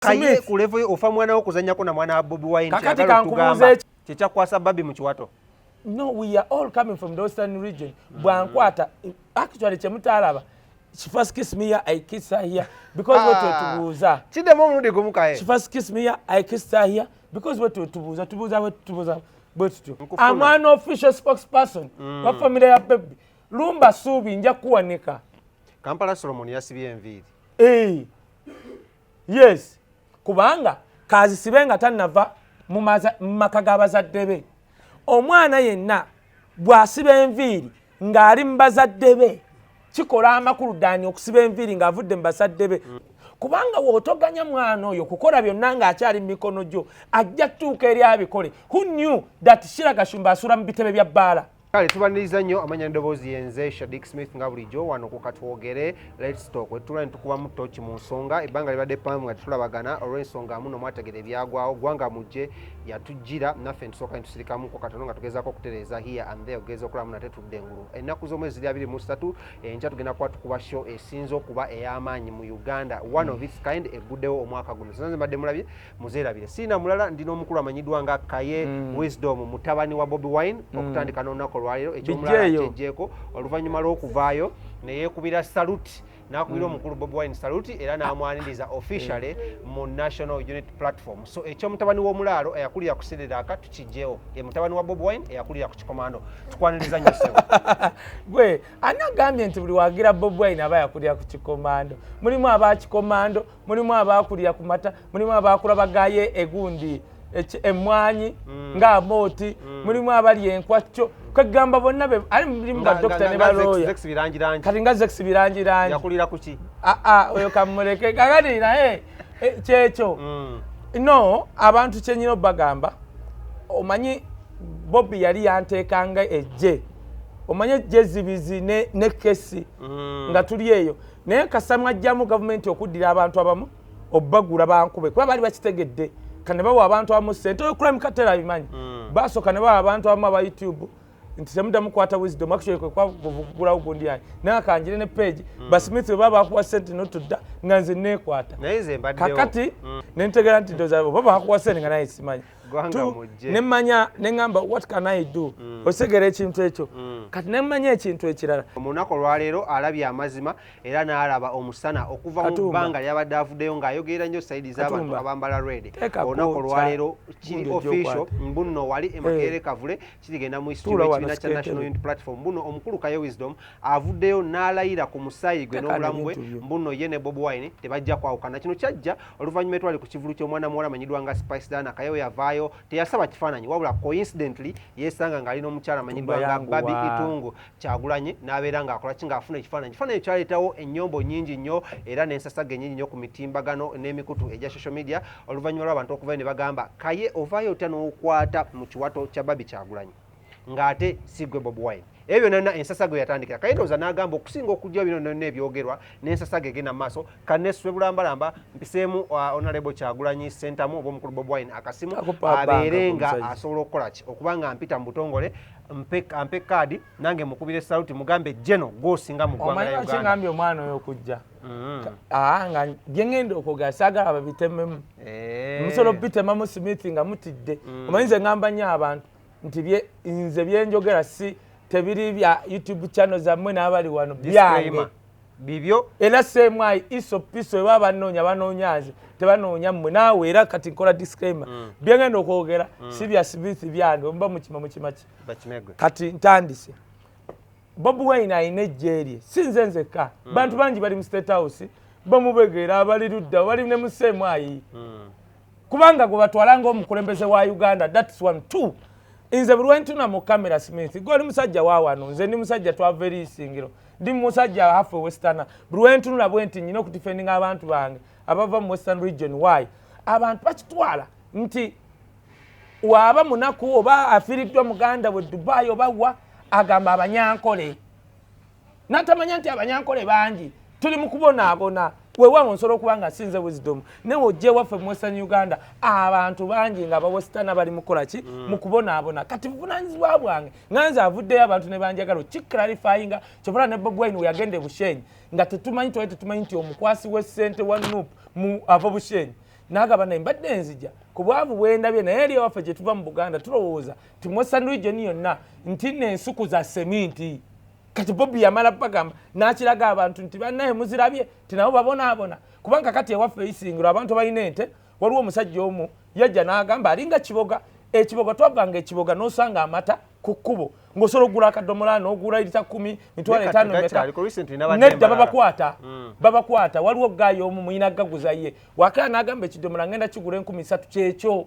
Kaye ku level ofa mwana okuzanyako na mwana Bobby Wine kakati kankubuze kyechakwasa Barbie mu kiwato. No, we are all coming from the western region. Bwankwata actually chemutalaba. She first kiss me here, I kiss her here because what to tubuza. Chide mo mundi gumukaye. She first kiss me here, I kissed her here because what to tubuza. But I'm an official spokesperson. Wa family ya Baby. Lumba subi nja kuwanika. Kampala Solomon yasibye enviri. Yes. Kubanga kazi sibenga tanava mu makaga abazadde be. Omwana yenna bwasiba enviri ng'ali mu bazadde be kikola amakulu ddaani okusiba enviri ng'avudde mu bazadde be. Kubanga w'otoganya mwana oyo kukola byonna ng'akyali mu mikono gyo ajja tuuka eri abikole. Who knew that Shira Gashumba asula mu bitebe bya bbaala? Kale tubaniriza nnyo amanya ndoboozi yenze Shadik Smith nga bulijjo wano ku katwogere Let's Talk wetula ntukuba mu tochi mu nsonga ebbanga libadde pamu nga tulabagana olw'ensonga muno mwategera ebyagwawo gwanga mujje yatujjira naffe ntusooka ntusirikamu ko katono nga tugezaako okutereeza here and there okugeza okulamu nate tudde engulu ennaku z'omwezi 23 enkya tugenda kuba tukuba show esinza okuba ey'amaanyi mu Uganda one of its kind eguddewo omwaka guno sinanze mbadde mulabye muzeerabire siina mulala ndina omukulu amanyiddwa nga Kaye Wisdom mutabani wa Bobby Wine okutandika n'olunaku olwaliro ekyomulala kyejjeeko oluvannyuma lw'okuvaayo ne yeekubira saluti n'akubira omukulu Bobby Wine saluti era n'amwaniriza officially mu National Unit Platform. So ekyomutabani w'omulaalo eyakulira ku Siriraaka tukijjeewo ye mutabani wa Bobby Wine eyakulira ku kikomando tukwaniriza nnyo ssebo. Gwe anagambye nti buli wagira Bobby Wine aba yakulira ku kikomando. Mulimu aba kikomando, mulimu abakulira ku mata, mulimu abakula bagaye egundi emwanyi nga moti, mulimu abali enkwacyo kagamba bonna be ali mulimu ba doctor ne ba lawyer kati nga zex birangirangi yakulira kuki oyo kamuleke kagadi naye kyekyo no abantu kyenyino bagamba omanyi Bobby yali yanteekanga ejje omanyi jezibizi ne kesi nga tuli eyo naye kasamwa ajjamu government okuddira abantu abamu obbagula bankube kuba bali bakitegedde kane bawa abantu abamu sente oyo kula mikatera bimanyi basooka ne bawa abantu abamu aba YouTube nti semuda mukwata Wisdom actually kwa kugula ugundi yanyi nakanjire ne page Basmith baba akuwa sente notudda nganze nekwata naize mbaddewo kakati nentegera nti ndoza baba akuwa sente nga naye simanyi nemmanya nengamba what can I do osegera ekintu ekyo kati nemmanya ekintu ekirala omunako lwaleero alabye amazima era n'alaba omusana okuva mu bbanga lyabadde avuddeyo ng'ayogera nnyo saidi z'abantu abambala red onako lwaleero kiri official mbuno wali emakerere kavule kirigenda mu history ekibiina kya National Unity Platform mbuno omukulu Kaye Wisdom avuddeyo n'alayira ku musaayi gwe n'obulamu bwe mbuno ye ne Bobby Wine tebajja kwawukana kino kyajja oluvannyuma etwali ku kivulu ky'omwana muwala amanyiddwa nga Spice Dana Kaye yavaayo teyasaba kifaananyi wabula coincidentally yesanga ng'alina omukyala amanyiddwa nga Barbie Itungu Kyagulanyi n'abeera ng'akola ki ng'afuna ekifaananyi kyaleetawo ennyombo nnyingi nnyo era n'ensasaga ennyingi nnyo ku mitimbagano n'emikutu egya social media oluvannyuma lw'abantu okuvayo ne bagamba Kaye ovaayo otya n'okwata mu kiwato kya Barbie Kyagulanyi ng'ate si gwe Bobby Wine ebyo byonna ensasaga yatandikira Kaye ndowooza n'agamba okusinga okujja bino byonna ebyogerwa n'ensasaga egenda mu maaso kanneswe bulambalamba mpiseemu Honorable Kyagulanyi Sentamu oba omukulu Bobby Wine akasimu abeere nga asobola okukola ki okuba nga mpita mu butongole ampe kaadi nange mukubire saluti mugambe jeno gwosinga mu ggwanga lya Uganda ngambye omwana oyo okujja nga byengenda okwogera saagala babitememu musobola bitemamu Smith nga mutidde omanyi nze ngamba nnyo abantu nti nze byenjogera si tebiri bya YouTube channel zammwe n'abali wano byange bibyo era semwayi iso piso baba banoonya tebanoonya mmwe naawe era kati nkola disclaimer byengenda okwogera si bya Smith byange mba mukima kati ntandise Bobby Wine ayina ejjeerye si nze nzekka bantu bangi bali mu State House bamubegeera abali ludda bali ne mu semwayi kubanga gwe batwalanga omukulembeze wa Uganda that's one two inze buli ntuna mu camera Smith goli musajja wa wano nze ndi musajja twa very singiro ndi musajja hafe western buli ntuna bwenti nyina okudefendinga abantu bange abava mu western region why abantu bakitwala nti waba munaku oba afiridwa muganda we Dubai oba wa agamba abanyankole natamanya nti abanyankole bangi tuli mu kubonaabona wewango nsobola okuba nga sinze Wisdom newe ojje waffe mu Western Uganda abantu bangi nga abawestana bali mukola ki mu kubonaabona kati buvunaanyizibwa bwange nganze avuddeyo abantu ne banjagala kiclarifyinga kyobala ne Bobby Wine yagende Bushenyi nga tetumanyi nti omukwasi w'essente wa NUP mu ava Bushenyi n'agamba naye mbadde nzija ku bwavu bwendabye naye eri ewaffe gye tuva mu Buganda tulowooza ti Western region yonna nti n'ensuku za seminti kati Bobby yamala bagamba n'akiraga abantu nti bannaye muzirabye ti nabo babonaabona kubanga kati ewaffe Isingiro abantu balina ente waliwo omusajja omu yajja n'agamba alinga kiboga ekiboga twavanga ekiboga n'osanga amata ku kkubo ng'osobola okugula akadomola n'ogula lita 10 mitwalo 5 nedda babakwata waliwo gaayo omu muyina gaguza ye wakala n'agamba ekidomola ngenda kigula 3,000 kyekyo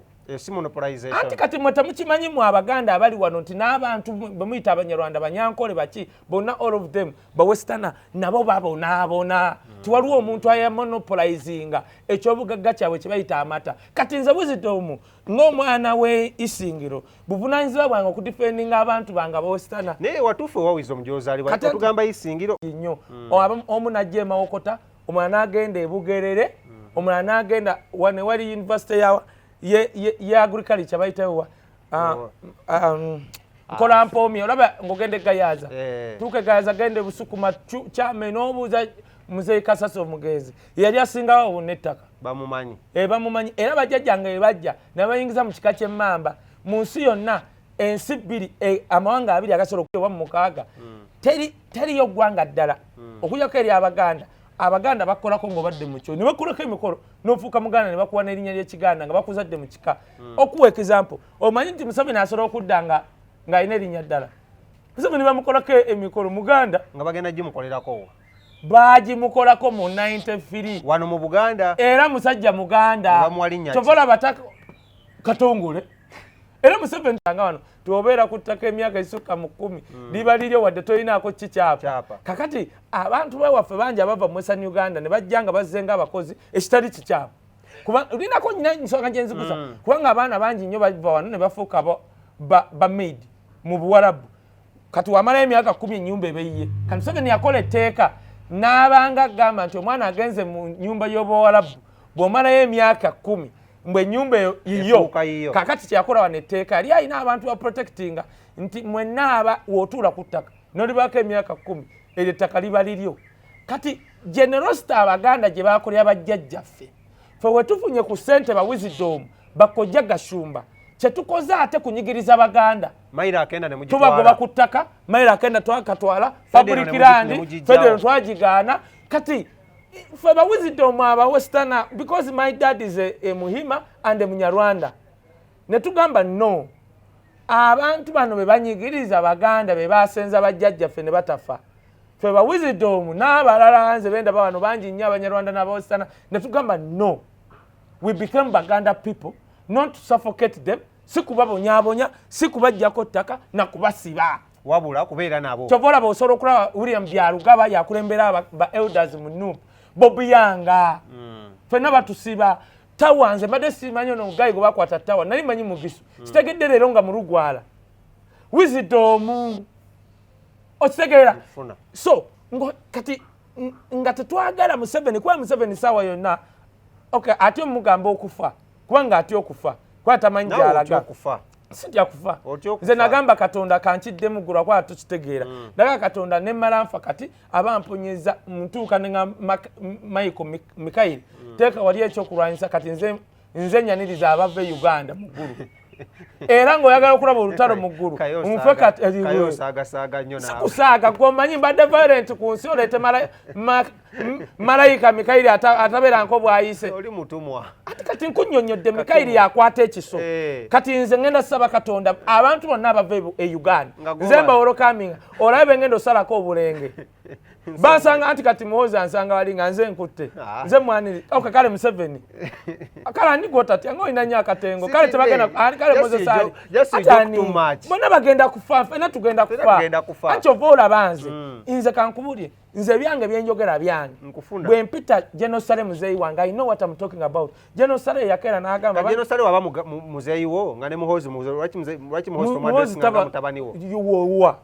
anti kati mwe temukimanyi mu Abaganda abali wano nti n'abantu bwe muyita Abanyarwanda Banyankole baki bonna all of them bawestana nabo babonaabona tiwaliwo omuntu ayamonopolizinga ekyobugagga kyabwe kye bayita amata kati nze Wisdom ng'omwana we Isingiro buvunaanyizibwa bwange okudifendinga abantu bange Abawestana naye watuufu wa Wisdom gy'ozaalibwa tugamba Isingiro nnyo omu najja e Mawokota omwana n'agenda e Bugerere omwana n'agenda wane wali university ye agriculture bayitewa nkola mpomi olaba ngogende Gayaza tuke Gayaza gende Busukuma kyame n'obuuza Muzeyi Kasasa omugenzi yali asingawo obunettaka bamumanyi era bajjajjange bajja nabayingiza mu kika ky'emmamba mu nsi yonna ensi bbiri amawanga abiri agasobola okuteebwa mu mukaaga teriyo ggwanga ddala okugyako eri Abaganda bakolako ng'obadde mu kyo ne bakolako emikolo n'ofuuka Muganda ne bakuwa n'erinnya ly'Ekiganda nga bakuzadde mu kika okuwa example omanyi nti Museveni asobola okudda nga alina erinnya ddala Museveni bamukolako emikolo Muganda nga bagenda gimukolerako bagimukolako mu 93 wano mu Buganda era musajja Muganda tovola bataka Katongole era Museveni tanga wano tuobeera ku ttaka emyaka esukka mu 10 liba liryo wadde tolinaako kikyapa kakati abantu bawaffe bangi abava mu Western Uganda ne bajja nga bazzenga abakozi ekitali kikyapa kuba linako nyina nsonga gye nzikusa kubanga abaana bangi nnyo bava wano ne bafuuka ba maid mu Buwarabu kati wamala emyaka 10 ennyumba ebeyiye kati Museveni yakola etteeka n'abanga agamba nti omwana agenze mu nnyumba y'Obuwarabu bw'omalayo emyaka 10 mbwe nyumba yiyo kakati kyakola wano etteeka yali alina abantu ba protectinga nti mwenna aba wootuula ku ttaka n'olibako emyaka 10 eryo ettaka liba liryo kati generosity Abaganda gye baakolera bajjajjaffe ffe wetufunye ku ssente ba Wisdom bakojja Gashumba kyetukoze ate kunyigiriza Baganda tubagoba ku ttaka mayiro akenda twakatwala public land federal twagigaana kati for the Wisdom Western because my dad is a Muhima and a Munyarwanda ne tugamba no abantu bano be banyigiriza Baganda be basenza bajjajjaffe ne batafa for the Wisdom n'abalala nze benda bano bangi nnyo Abanyarwanda n'Abawestern ne tugamba no we became Baganda people not to suffocate them si kubabonyabonya si kubajjako ttaka na kubasiba wabula kubeera nabo kyovola b'osobola okulaba William Byalugaba yakulembera ba elders mu NUP Bobby Yanga fena batusiba tawanze mbadde simanyi ono mugayi gwe bakwata tawa nali manyi mugisu kitegedde leero nga mulugwala Wisdom okitegera so kati nga tetwagala Museveni kuba Museveni sawa yonna okay ate omugamba okufa kubanga ate okufa kwatamanyi gyalaga sijja kufa nze nagamba Katonda kankiddemu ggulwa kwa tukitegeera daga Katonda nemmala nfa kati abamponyeza ntuuka nenga Michael Mikael teeka wali ekyokulwanyisa kati nze nyaniriza abava e Uganda mu ggulu era ng'oyagala okulaba olutalo mu ggulu kusaaga gwomanyi mbadde violent ku nsi oleete malayika Mikaeli atabeera nko bw'ayise ati kati nkunnyonnyodde Mikaeli yakwata ekiso kati nze ngenda saba Katonda abantu bonna abava e Uganda nze mbawolokaminga olabe ngenda osalako obulenge bansanga anti kati muwozi ansanga wali nga nze nkutte nze mwaniri kale Museveni kale andigotati nga olina nnyo akatengo kale tebagenda kale Mozesali bonna bagenda kufa fena tugenda kufa anti ova olaba nze kankubulye nze byange byenjogera byange bwe mpita Jenosale muzeeyi wange I know what I'm talking about Jenosale yakeera n'agamba Jenosale waba muzeeyi wo nga ne muhozi lwaki muhozi tomadesi nga mutabani wo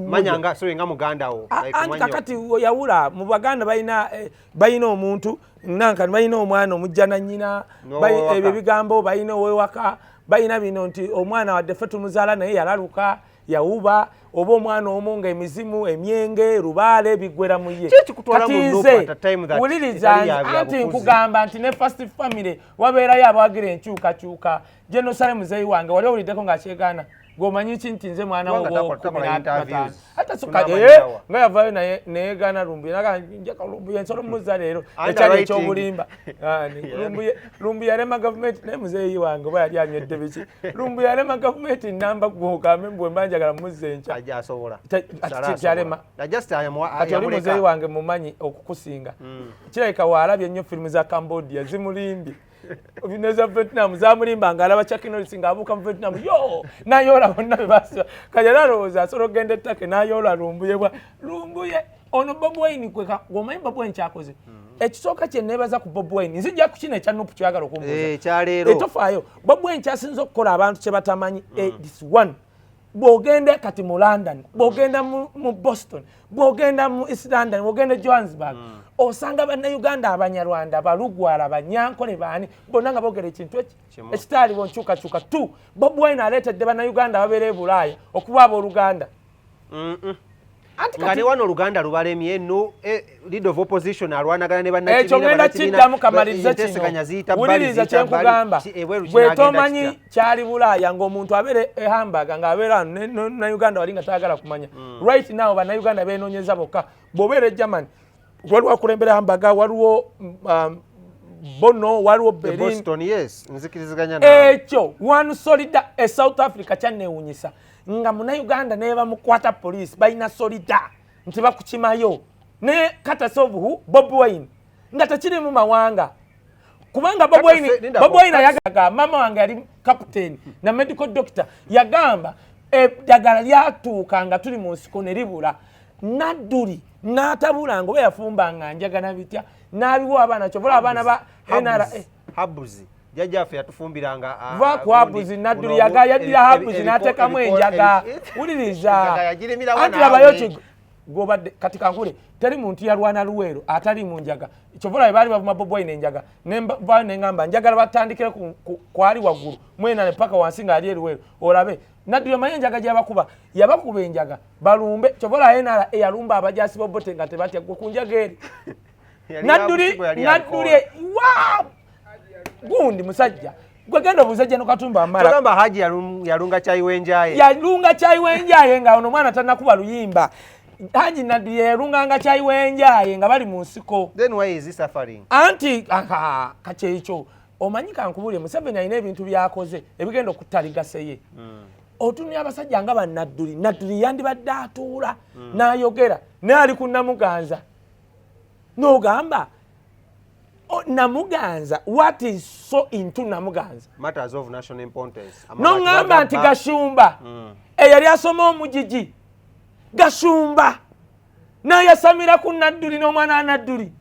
manyanga so nga muganda wo kakati yawula mu Baganda bayina omuntu nanka bayina omwana omujjana nnyina ebyo bigambo bayina owewaka bayina bino nti omwana wadde ffe tumuzaala naye yalaluka yawuba oba omwana omu emizimu emyenge rubaale bigwera mu ye wuliriza anti nkugamba nti ne first family wabeerayo abawagira enkyukakyuka Jenosale muzeeyi wange wali owuliddeko ng'akyegana gwomanyi ki nti nze mwana ate sukaje nga yavaayo neyegaana Lumbuye njaka Lumbuye nsolo muzza leero ekyali ekyobulimba Lumbuye yalema gavumenti naye muzeeyi wange oba yali anywedde biki Lumbuye yalema gavumenti namba gwogambe mbwe mba njagala muzza enkya kyalema kati oli muzeeyi wange mumanyi okukusinga kirabika waalabye nnyo firimu za Cambodia zimulimbye Vineza Vietnam zamulimba ngalaba Chuck Norris ngabuka mu Vietnam yo nayola bonna bebasiba kajala roza soro gende take nayola Lumbuye ono Bob Wine kweka gomanyi Bob Wine kyakoze ekisooka kye nebaza ku Bob Wine nzija kukina ekya NUP kyagala okumbuza kyaleero etofaayo Bob Wine kyasinza okukola abantu kye batamanyi this one bwogenda kati mu London bwogenda mu Boston bwogenda mu East London bwogenda Johannesburg osanga bannayuganda abanyarwanda balugwala banyankole baani bonna nga boogera ekintu ekitaali bonkyukakyuka tu Bob Wine aleetedde bannayuganda ababeera e Bulaaya okuba abooluganda nga ne wano Oluganda lubalemye no leader of opposition alwanagana ne bannakibiina ekyo ngenda kiddamu kamaliriza kino wuliriza kyenkugamba bwe tomanyi kyali Bulaaya ng'omuntu abeere ehambaga ng'abeera na Uganda wali nga taagala kumanya right now bannayuganda beenoonyeza bokka bw'obeera e Germany waliwo akulembera hambaga waliwo Bono waliwo Berlin Boston yes nzikiriziganya nawe ekyo one solida e South Africa kyanneewunyisa nga Munnayuganda ne bamukwata police balina solida nti bakukimayo ne katasovu Bob Wine nga tekiri mu mawanga kubanga Bob Wine yagaga mama wange yali captain na medical doctor yagamba eddagala lyatuuka nga tuli mu nsiko ne libula nadduli n'atabula ngo yafumbanga njagana bitya n'abiwa abaana kyobola abaana ba NRA habuzi jajjaffe yatufumbiranga va ku habuzi nadduli yadira habuzi n'ateekamu enjaga wuliriza anti labayo gobadde kati kankule teri muntu yalwana Luweero atali mu njaga kyobola bali bavuma Bob Wine enjaga nemba nengamba njagala batandikire kwali waggulu mwena ne paka wansi nga ali e Luweero olabe nadduli manyi enjaga gyabakuba yabakuba enjaga balumbe kyobola NRA eyalumba abajasi bobote nga tebatya ku njaga eri nadduli gundi musajja gwegenda obuzajja no Katumba amara tugamba Haji yalunga chai wenjaye nga ono mwana tannakuba luyimba Haji Nadduli yalunganga chai wenjaye nga bali mu nsiko then why is he suffering anti kakyekyo omanyi kankubulye Museveni alina ebintu byakoze ebigenda okutaligaseye otunya abasajja nga Nadduli yandibadde atuula n'ayogera naye ali ku Namuganza n'ogamba Namuganza what is so into Namuganza matters of national importance n'ongamba nti Gashumba eyali asoma omugigi Gashumba n'ayasamira ku Nadduli n'omwana Nadduli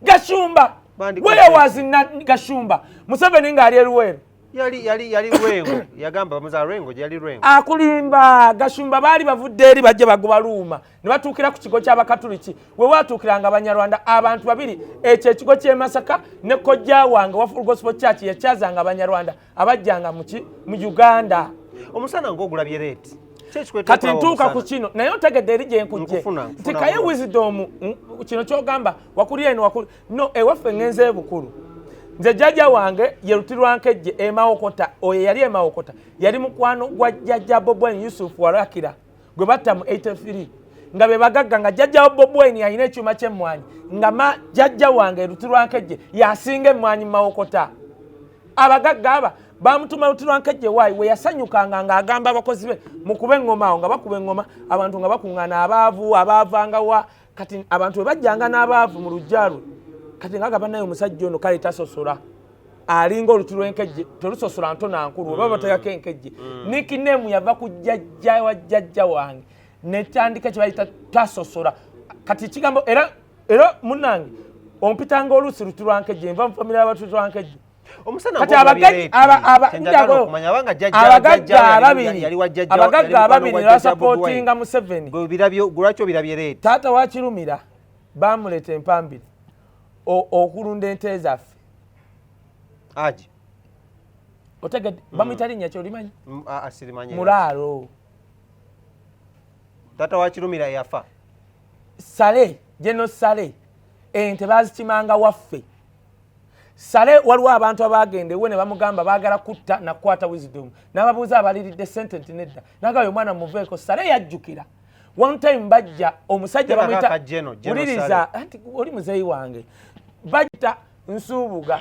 Gashumba where was Gashumba Museveni ng'ali e Luweero yali Lwengo yagamba bamuza Lwengo yali Lwengo akulimba Gashumba bali bavudde eri bajje bagoba luuma ne batuukira ku kigo ky'Abakatuliki we watuukiranga Abanyarwanda abantu babiri ekyo ekigo ky'e Masaka ne kojja wange wa Full Gospel Church yakyazanga Abanyarwanda abajjanga mu Uganda omusana ng'ogulabye leeti kati ntuuka ku kino naye otegedde eri gye nkujje nti Kaye wisdom kino kyogamba wakuli eno wakuli no ewaffe ngenze ebukulu nze jjajja wange ye Lutirwankejje Emawokota oyo yali Emawokota yali mukwano gwa jjajja Bob Wine Yusuf Warakira gwe batta mu 83 nga be bagagga nga jjajja wa Bob Wine yalina ekyuma ky'emmwanyi nga jjajja wange Lutirwankejje yasinga emmwanyi mu Mawokota abagagga aba bamutuma Lutirwankejje waayi we yasanyukanga ng'agamba abakozi be mukube engoma awo nga bakuba engoma abantu nga bakuŋŋaana abaavangawa kati abantu we bajjanga n'abaavu mu lujjalwe kati ngagamba naye omusajja ono kale tasosola alinga Olutirwankejje terusosola ntonankulu oba bategako enkejje nickname yava ku jjajja wa jjajja wange netandika kye bayita tasosola kati kigambo era munnange ompitanga oluusi Lutirwankejje nva mu famire y'Abalutirwankejje abagagga ababiri basapootinga Museveni taata wakirumira bamuleeta empambiri okulunda ente zaffe Haji otegedde bamuyita linnya kyolimanyi Mulaalo Tata wa Kirumira yafa. Sale, General Sale, ente bazikimanga waffe. Sale waliwo abantu abagende we ne bamugamba baagala kutta na kwata wisdom. N'ababuuza abaliridde sentence nedda. N'agamba omwana muveeko Sale yajjukira. One time bajja omusajja bamuyita uliriza anti oli muzeyi wange. Bajja Nsubuga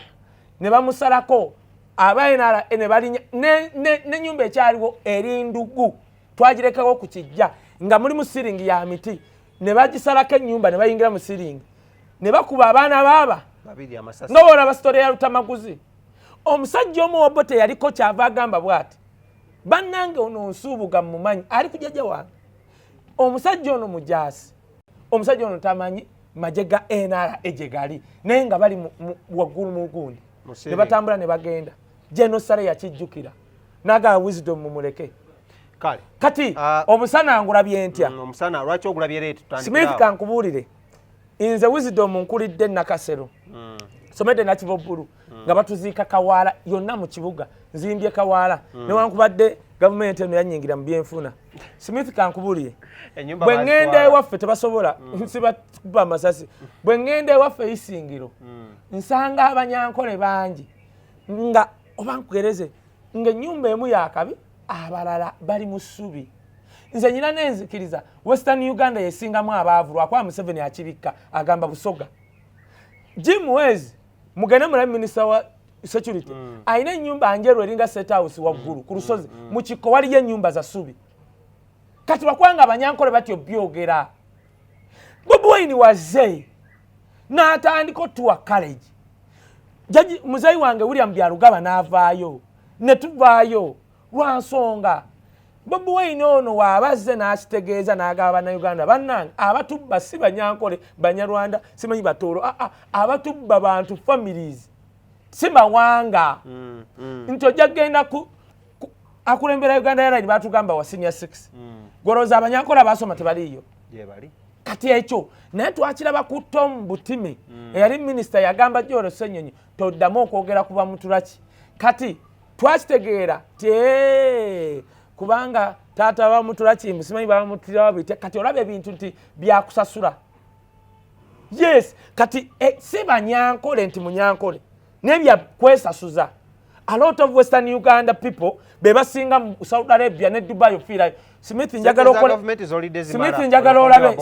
ne bamusalako abayenala ne balinya ne nyumba ekyaliwo erindugu. Twagirekawo ku kijja nga muri musiringi ya miti. Ne bagisalako ennyumba ne bayingira mu siringi. Ne bakuba abaana baba. Babiri amasasi. Ndowoola basitole ya Lutamaguzi. Omusajja omu Obote yaliko kyava agamba bw'ati. Bannange ono Nsubuga mmumanyi ali ku jjajja wange. Omusajja ono mujaasi. Omusajja ono tamanyi majega NRA ejegali. Naye nga bali waggulu mu gundi. Ne batambula ne bagenda. General Sale yakijjukira. N'agaba wisdom mumuleke. Kale. Kati omusana ngulabye ntya. Omusana lwaki ogulabye leero tutandikira. Smith kankubuulire. Inze wisdom nkulidde Nakasero. Somedde Nakibobulu nga batuziika Kawaala yonna mu kibuga nzimbye Kawaala newankubadde gavumenti eno yannyingira mu byenfuna. Smith kankubuulire. Bwe ŋŋenda ewaffe tebasobola nsiba kuba amasasi. Bwe ŋŋenda ewaffe Isingiro nsanga abanyankole bangi nga oba nkugereze ng'ennyumba emu yakabi abalala bali mu ssubi. Nze nyina nenzikiriza Western Uganda yesingamu abaavu lwakuba Museveni akibikka agamba Busoga. Jim Wezi mugende mulabi minisita wa security ayina ennyumba njeru eringa State House waggulu ku lusozi mu kiko waliyo ennyumba za ssubi. Kati bakwanga abanyankole batyo byogera. Bobi Wine wazze n'atandika tuwa college. Jaji muzayi wange William Byalugaba n'avaayo ne tuvaayo lwa nsonga. Bobi Wine ono waabazze n'akitegeeza n'agaba Bannayuganda bannange abatubba si Banyankole Banyarwanda simanyi Batoolo abatubba bantu families si mawanga nti ojja kgenda akulembera Uganda Airline batugamba wa senior 6 goroza Abanyankole abasoma tebaliyo kati ekyo naye twakiraba ku Tom Butime eyali minisita yagamba Joro Ssenyonyi toddamu okwogera kuba mutulaki kati twakitegeera kubanga taata ba mutulaki musimanyi ba mutira bite kati olabe ebintu nti byakusasula. Yes kati si Banyankole nti Munyankole nebya kwesasuza. A lot of Western Uganda people be basinga mu Saudi Arabia ne Dubai ofira Smith njagala okole Smith njagala olabe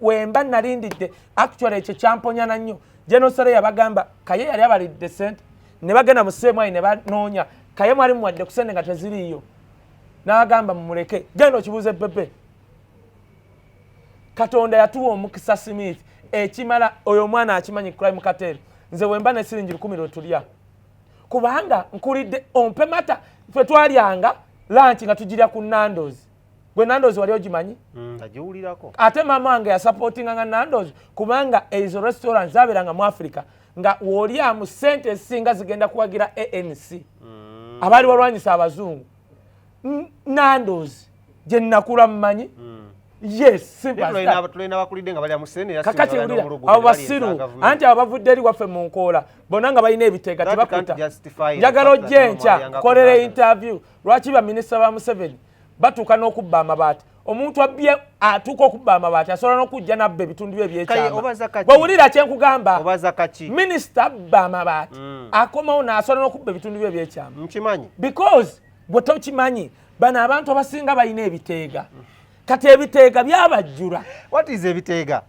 wemba nalindidde actually ekyo kyamponya nnyo. General Sale yabagamba Kaye yali abalidde sente ne bagenda mu semwa ne banoonya Kaye mwali muwadde kusende nga teziriyo. N'agamba mumuleke genda okibuuze Bebe. Katonda yatuwa omukisa Smith ekimala oyo omwana akimanyi crime cartel nze wemba ne siringi 10 otulya kubanga nkulidde ompe mata ffe twalyanga lunch nga tugirya ku Nando's. Gwe Nando's wali ogimanyi? Agiwulirako. Ate mama wange yasupportinga nga Nando's kubanga ezo restaurants zaberanga mu Africa nga woolya mu sente esinga zigenda kuwagira ANC abaali balwanyisa abazungu. Nando's je nakula mmanyi yes simple tulina bakulidde nga bali amusene kakati abo basiru anti abavudde eri waffe mu nkoola bonanga balina ebiteega tebakuta njagala ojjenca kolera interview lwaki ba minisita ba Museveni batuuka n'okubba amabaati omuntu abbye atuuka okubba amabaati asobola n'okujja nabba ebitundu bye ebyekyama bwewulira kyenkugamba minisita abba amabaati akomawo n'asobola n'okubba ebitundu bye ebyekyama nkimanyi because bwe tokimanyi bano abantu abasinga balina ebiteega kati ebiteega byabajjula. What is ebiteega?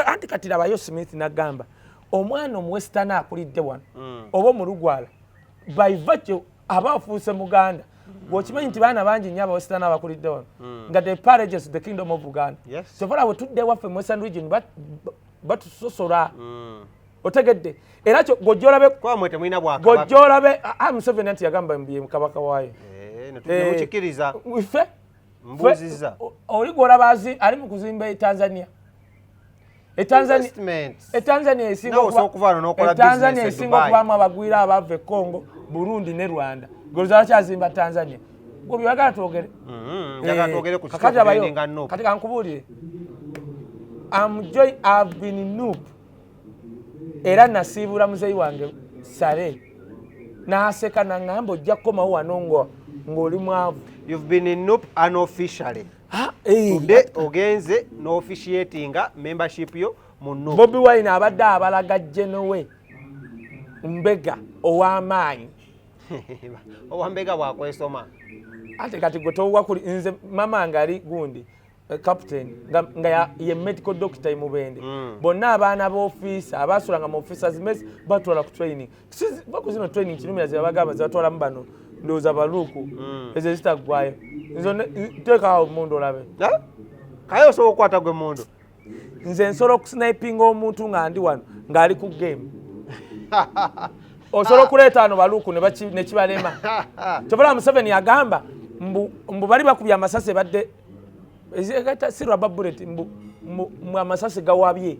Anti kati labayo Smith n'agamba omwana omuwesitani akulidde wano oba omulugwala by virtue aba afuuse Muganda bw'okimanyi nti baana bangi nnyo abawesitani abakulidde wano nga the parages the kingdom of Uganda sobola bwe tudde waffe mu Western region batusosola otegedde era kyo gojjolabe kwamwe temulina bwakabaka gojjolabe Museveni nti yagamba mbiye mukabaka waayo netukiriza ife mbuziza oli gwolabazi ali mu kuzimba Tanzania Tanzania esinga okubamu abagwira abava Congo Burundi ne Rwanda goloza kyazimba Tanzania gwe byagala twogere ku kati kati kankubuulire I've been NUP era nasiibula muzeyi wange Sale n'aseka n'angamba ojja kukomawo wano ng'oli mwavu. You've been in NUP unofficially. Today ogenze no officiatinga membership yo mu NUP. Bobi Wine abadde abalaga genowe mbega ow'amaanyi. Owambega bwakwesoma. Ate kati gwe towa kuli nze mama ngali gundi captain nga ye medical doctor imubende. Bonna abaana b'office abasulanga mu officers mess batwala ku training. Bakuzino training kinumira zibagamba zatwala mbano ndoza baluku ezo zitagwayo. Nzo teka omuntu olabe. Kaye so okwata gwe muntu. Nze nsolo okusnipinga omuntu nga ndi wano ng'ali ku game. Osolo kuleeta ano baluku ne kibalema. Kyobala Museveni yagamba mbu bali bakubya amasasi badde si rubber bullet mbu amasasi gawabye.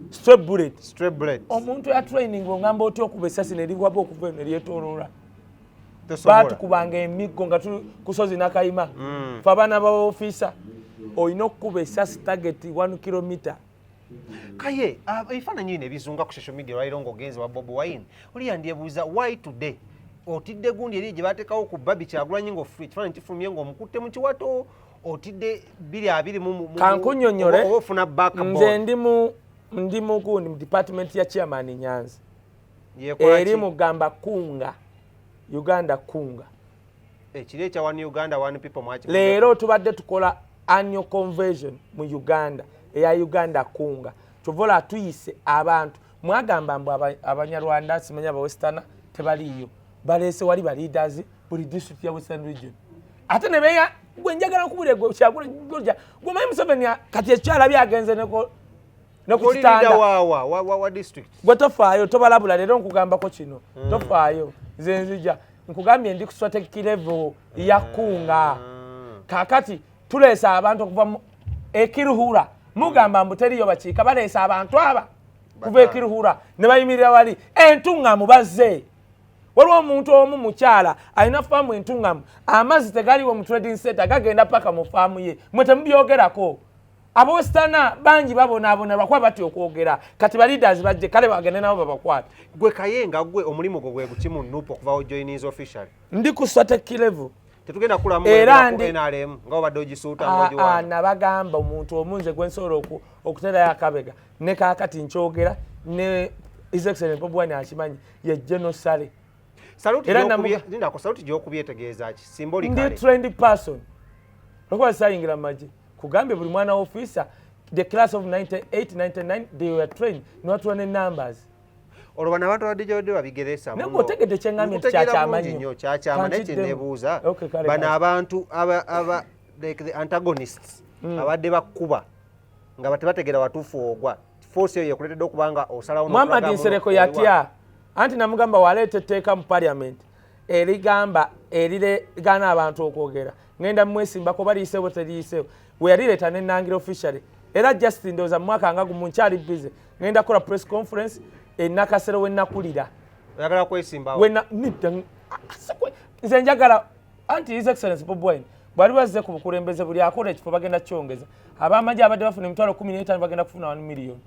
Straight bullet. Omuntu ya training ngamba oti okuba essasi ne ligwabo okuva ne lyetooloola. Batukubanga emiggo nga tuli kusozi nakayima. Fe abaana ba officer olina okukuba essasi target 1 kilometer. Kaye, ebifaananyi bino ebizunga ku social media olwaliro ng'ogenze wa Bobi Wine oli yandyebuuza why today otidde gundi eri gye baateekawo ku Barbie Kyagulanyi ekifaananyi kifulumye ng'omukutte mu kiwato otidde 220 kankunnyonnyole ofuna backbone. Nze ndi mu gundi mu department ya chairman Nyanzi eri mugamba kunga Uganda kunga ekiri ekya One Uganda One People mwaki leero tubadde tukola annual convention mu Uganda eya Uganda kunga tuvola tuyise abantu mwagamba mbu abanyarwanda simanya ba western tebaliyo balese wali ba leaders buli district ya Western region ate ne beya gwe njagala kubule gwe kyagula gurja gwe mayi Museveni kati ekyala byagenze neko kutanda wa district gwe tofaayo tobalabula leero nkugamba ko kino tofaayo zenzija nkugambye ndi ku strategic level ya kunga kakati tulesa abantu okuva ekiruhura mugamba mbu teriyo bakiika baleesa abantu aba kuva ekiruhura ne bayimirira wali entungamu bazze waliwo omuntu omu mukyala alina faamu entungamu amazzi tegaliwo mu trading center gagenda paka mu faamu ye mwe temubyogerako abowestana bangi babonaabona lwakuba batya okwogera kati ba leaders bajje kale bagende nabo babakwata gwe Kaye nga gwe omulimu gwe guki mu NUP okuva ojoinings official ndi ku strategic level tetugenda kulamu NRM nga obadde ogisuuta ngojiwa nabagamba omuntu omunze gwensobola okuterayo akabega ne kaakati nkyogera ne His Excellency Bobi Wine akimanyi ye genocide. Saluti gy'okubyetegeeza ki symbolically ndi trained person lwakuba sayingira maji kugambye buli mwana officer the class of 98 99 they were trained not running numbers. Olubana abantu abadde babigeresa muno. Otegedde kyengamye kyakyamanya kyenebuuza bano abantu like the antagonists abadde bakuba nga batebategera watuufu ogwa force eyo yekuletedde okubanga osalawo Muhammad Nsereko yatya anti namugamba waleeta etteeka mu parliament erigamba eriregana abantu okwogera ngenda mwesimbako baliisewo teriisewo we yalireeta nenangira officially era Justin ndowooza mu mwaka nga gumu nkyali busy ngenda kola press conference enakasero wenakulira oyagala kwesimbawo nze njagala anti His Excellency Bobi Wine bwali bazze ku bukulembeze buli akola ekifo bagenda kyongeza abamajje abadde bafuna emitwalo 15 bagenda kufuna 1 million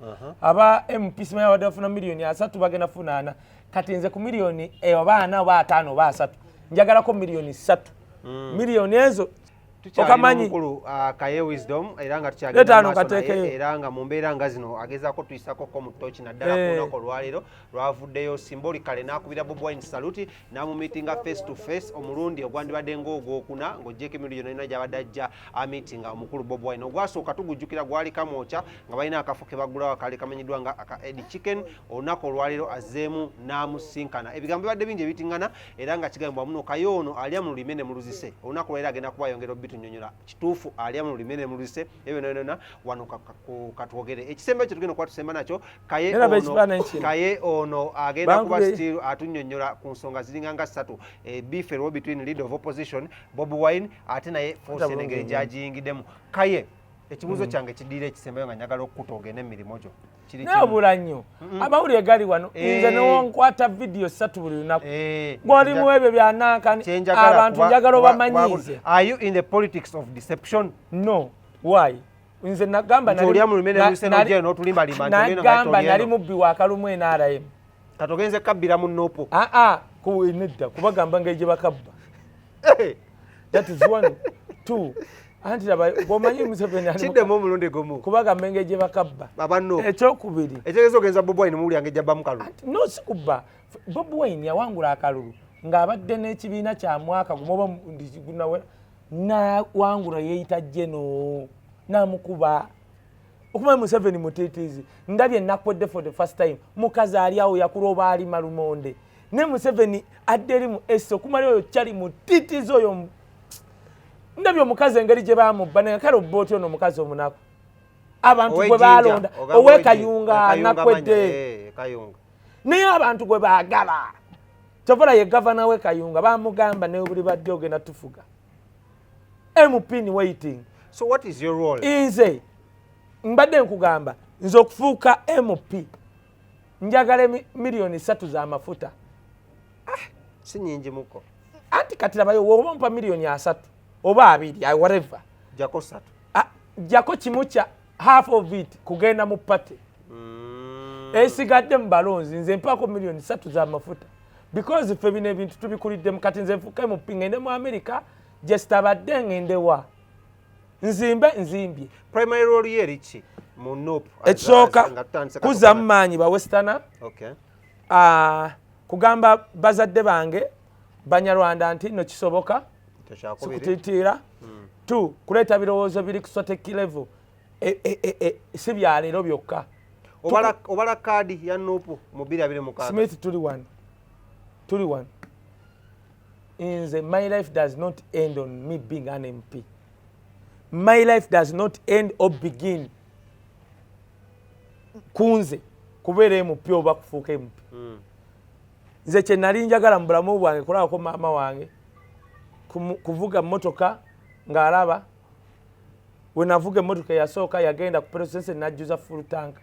aba MP simanya abadde bafuna million 3 bagenda kufuna 4 kati nze ku million abaana oba 5 oba 3 njagalako million 3 million ezo okamanyi mukulu Kaye wisdom era nga tukyagenda maaso era nga mu mbeera nga zino agezaako tuyisako mu tochi naddala ku lunaku olwaleero lwavuddeyo symbolically n'akubira Bobi Wine saluti n'amumiitinga face to face omulundi ogwandibadde ng'ogwokuna ng'oggyeko emilulu yonna gy'abadde ajja amiitinga omukulu Bobi Wine ogwasooka tugujjukira gwali kamwokya nga balina akafo ke bagulawo akaali kamanyiddwa nga aka Edi Chicken olunaku olwaleero azzeemu n'amusinkana ebigambo bibadde bingi ebitingana era nga kigambibwa muno Kaye ono alya mu lulime ne mu luzise olunaku olwaleero agenda kuba yongera tunyonyola kituufu alya mu lulime ne mu luzise ebyo nonna wano katwogere ekisembe ekyo tugenda okuba tusemba nakyo Kaye ono agenda kuba still atunyonyola ku nsonga ziringa nga 3 beef eriwo between leader of opposition Bobi Wine ate naye force engeri gyagiyingiddemu Kaye ekibuuzo kyange kiddira ekisembayo nga njagala okukutoga n'emirimu gyo nebula nnyo amawulire gali wano nze newonkwata vidiyo 3 buli lunaku gwoli mu ebyo byanankani abantu njagala obamanyiize. Are you in the politics of deception? No. Why? Nze nagamba nali mubbi wa kalumu NRM katogenze kabbira mu NUP nedda kubagamba ngeri gye bakabba. That is 1 2 anti laba gomanyi Museveni ali kidde mu mulunde gomu kubaga menge je bakabba abanno ekyokubiri ekyegezo genza Bobi Wine muli yange jabba mukalulu no sikubba Bobi Wine yawangula akalulu ng'abadde n'ekibiina kya mwaka gumoba ndigunawe na wangula yeyita jeno namukuba okuma Museveni mutitizi ndabye nakwedde for the first time mukazi ali awo yakuloba ali malumonde ne Museveni adderi mu eso kumali oyo kyali mutitizi oyo ndabye omukazi engeri gye bamubba kale obboti ono omukazi omunaku abantu gwe balonda owe Kayunga nakwedde naye abantu gwe baagala Tovola ye governor we Kayunga bamugamba ne buli badde ogenda tufuga MP ni waiting. So what is your role? Inze mbadde nkugamba nze okufuuka MP njagala milioni 3 za mafuta. Si nyingi muko. Anti kati labayo wompa milioni 3 oba 2 whatever. Jako 3. Jako kimucha half of it kugenda mu party. Esigadde mbalonzi nze mpako milioni 3 za mafuta. Because if bine bintu tubikulidde mukati nze nfuka MP ngende mu America just abadde ngende wa. Nzimbye. Primary role ye richi mu NUP. Ekisooka kuza mmanyi ba Westerner. Okay. Kugamba bazadde bange Banyarwanda nti no kisoboka. Sikutitira. 2 kuleta birowoozo biri ku soteki level. Si byalero byokka. Obala kadi ya NUP mu 2026. Smith tuli one. My life does not end on me being an MP. My life does not end or begin kunze kubeera MP oba kufuuka MP. Nze kye nali njagala mu bulamu bwange kulabako maama wange kuvuga mmotoka ng'alaba we navuga emmotoka yasooka yagenda ku presidency n'ajjuza full tank.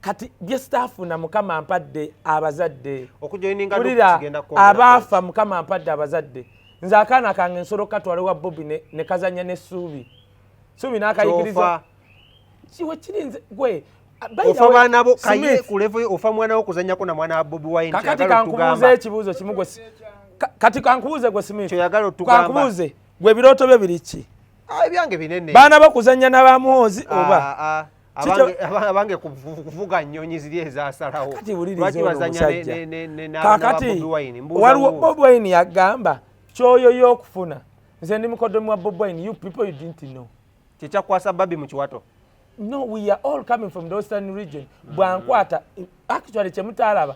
Kati byestaafuna Mukama ampadde abazadde okujoininga abaafa Mukama ampadde abazadde. Nze akaana kange nsoloka twale wa Bobby ne kazanya ne Suubi n'akayigiriza kiwe kirinze gwe ofa baana bo Kaye ku level ofa mwana wo kuzanyako na mwana wa Bobi Wine kati kankubuuza ekibuuzo kimu gwe kati kankubuuze gwe Smith kankubuuze gwe birooto bye biri ki ebyange binene baana bakuzanya n'abamuhozi oba abange kuvuga nnyonyi ziri ezasalawo lwaki bazanya kakati waliwo Bobi Wine yagamba kyoyo y'okufuna nze ndi mukoddomi wa Bobi Wine you people you didn't know kikyakwasa Barbie mu kiwato. No, we are all coming from the western region. Bwankwata actually chemutalaba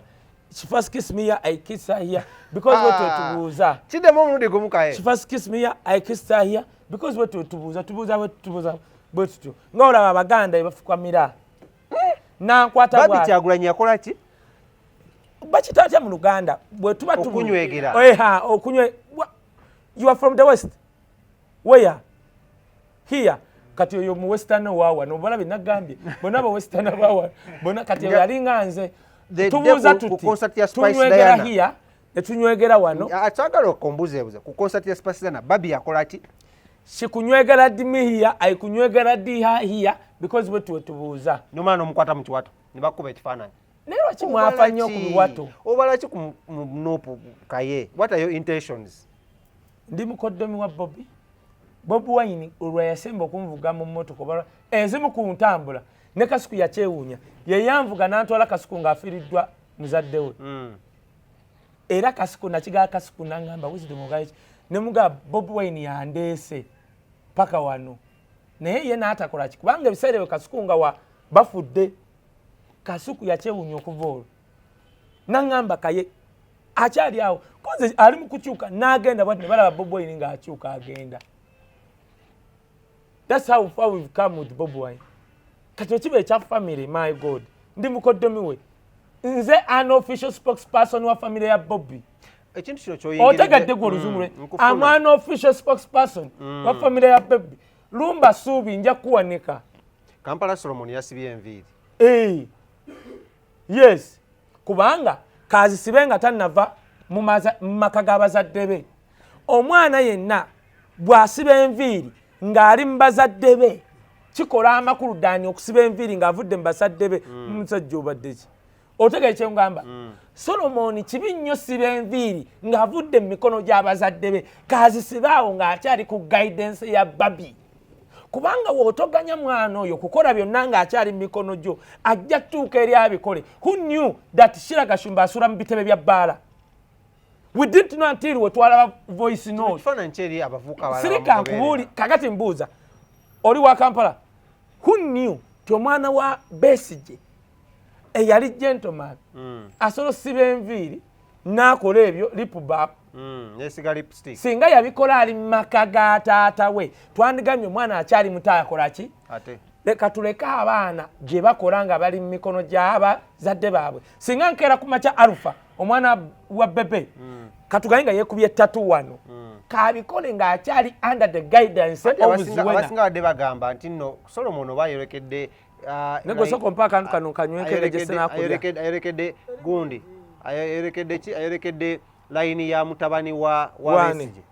she first kiss me here, I kiss her here because what to tubuza kidemo omulundi gumu Kaye she first kiss me here, I kissed her here because what to tubuza bwetu ng'olaba Abaganda bafukamira nankwata bwa Barbie Kyagulanyi yakola ki bakitatya mu Luganda bwe tuba okunywegera okunywe you are from the west where here kati oyo mu western wawa no balabe nagambye bona ba western wawa bona kati yali nganze tubuza tuti tunywegera here netunywegera wano atagala okombuzebuza ku concert ya Spice Diana Barbie yakola ki sikunywegera dimi here aikunywegera di here because wetu tubuza no mwana omukwata mu kiwato nibakuba ekifaananyi lero kimwafa nnyo ku biwato obala ki ku NUP Kaye what are your intentions ndi mukoddomi wa Bobi Wine olwa yasemba okunvuga mu mmotoka obala enzimu ku ntambula ne Kasuku yakyewuunya ye yanvuga n'antwala Kasuku ng'afiiriddwa muzadde we era Kasuku nakigaa Kasuku n'angamba wisdom ogaiki ne muga Bobi Wine yandeese paka wano naye ye n'atakola ki kubanga ebiseera ebyo Kasuku nga wa bafudde Kasuku yakyewuunya okuva olwo n'angamba Kaye akyali awo koze ali mu kukyuka n'agenda bwati ne balaba Bobi Wine ng'akyuka agenda. That's how far we've come with Bobi Wine. Kati kibe cha family, my God. Ndi mukoddomi we. Nze unofficial spokesperson wa family ya Bobby. Ekintu kino kyoyingirira. Otegadde gwo luzumule. I'm an official spokesperson wa family ya Bobby. Lumba Suubi nja kuwanika. Kampala Solomon yasibye enviiri. Yes. Kubanga kazi sibenga tanava mu maka g'abazadde be. Omwana yenna bw'asiba enviiri ng'ali mu bazadde be kikola amakulu ddaani okusiba enviiri ng'avudde mu bazadde be musajja obadde ki otegeka kye ngamba Solomon kibi nnyo siba enviiri ng'avudde mu mikono gy'abazadde be kaazisibaawo ng'akyali ku guidance ya Barbie. Kubanga w'otoganya mwana oyo kukola byonna ng'akyali mu mikono gyo ajja tuuka eri abikole. Who knew that Shira Gashumba asula mu bitebe bya bbaala? We didn't know until we twalaba voice note. Sirika nkubuuli kakati mbuuza oli wa Kampala. Who knew ti omwana wa Besigye eyali gentleman asobola siba enviiri n'akola ebyo lip balm yesiga lipstick singa yabikola ali mu maka ga taata we twandigamye omwana akyali muto akola ki ate leka tuleke abaana gye bakola nga bali mu mikono gy'abazadde baabwe singa nkeera ku makya Alpha omwana wa bebe katugaye nga yeekubye ttatu wano kabikole ng'akyali under the guidance abasinga badde bagamba nti nno Solomon oba ayolekedde negosoko mpaka kano kanywekeregese nakulya ayolekedde gundi ayolekedde layini ya mutabani wa Besigye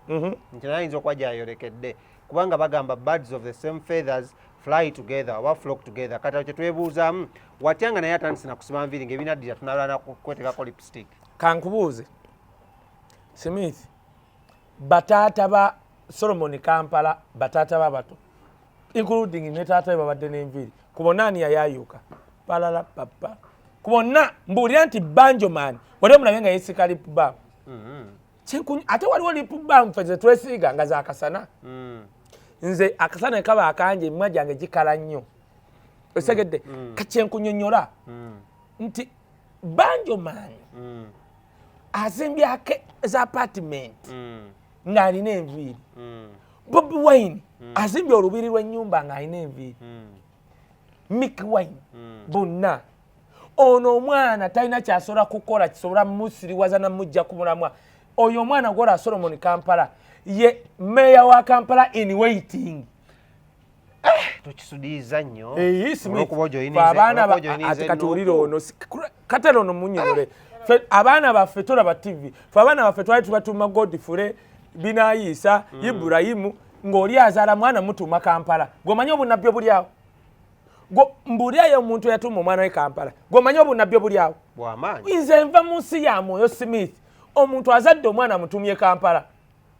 nti nayinza okuba gyayolekedde kubanga bagamba birds of the same feathers fly together oba flock together kati kye twebuuzaamu watyanga naye atandise na kusiba nviiri ng'ebinaddira tunalana kwetekako lipstick. Kankubuuze Smith bataata ba Solomon Kampala bataata ba bato including ne taata we babadde n'enviiri kubonani yayayuka palala papa kubonna mbuulira nti Banjoman wali omulabe nga yeesika lip balm ate waliwo lip balm ffe ze twesiiga nga zaakasana nze akasana kaba akanje emimwa gyange gikala nnyo osegedde kakyenkunyonnyola nti Banjoman azimbyake za apartment ng'alina enviiri Bobi Wine azimbye olubiri lw'ennyumba ng'alina enviiri Mick Wine bonna ono omwana talina kyasobola kukola kisobola musiriwaza namujja ku mulamwa oyo omwana gola Solomon Kampala ye meya wa Kampala in waiting tukisudiiza nnyo abaana ate katuwulire ono katera ono munnyonole abaana baffe tolaba TV fe abaana baffe twali tubatuma Godfrey Binayiisa Ibrahimu ng'oli azaala mwana mutuma Kampala gwomanyi obunnabbi obuli awo mbulirayo omuntu eyatuma omwana we Kampala gwomanyi obunnabbi obuli awo nze nva mu nsi ya Mwoyo Smith omuntu azadde omwana mutumye Kampala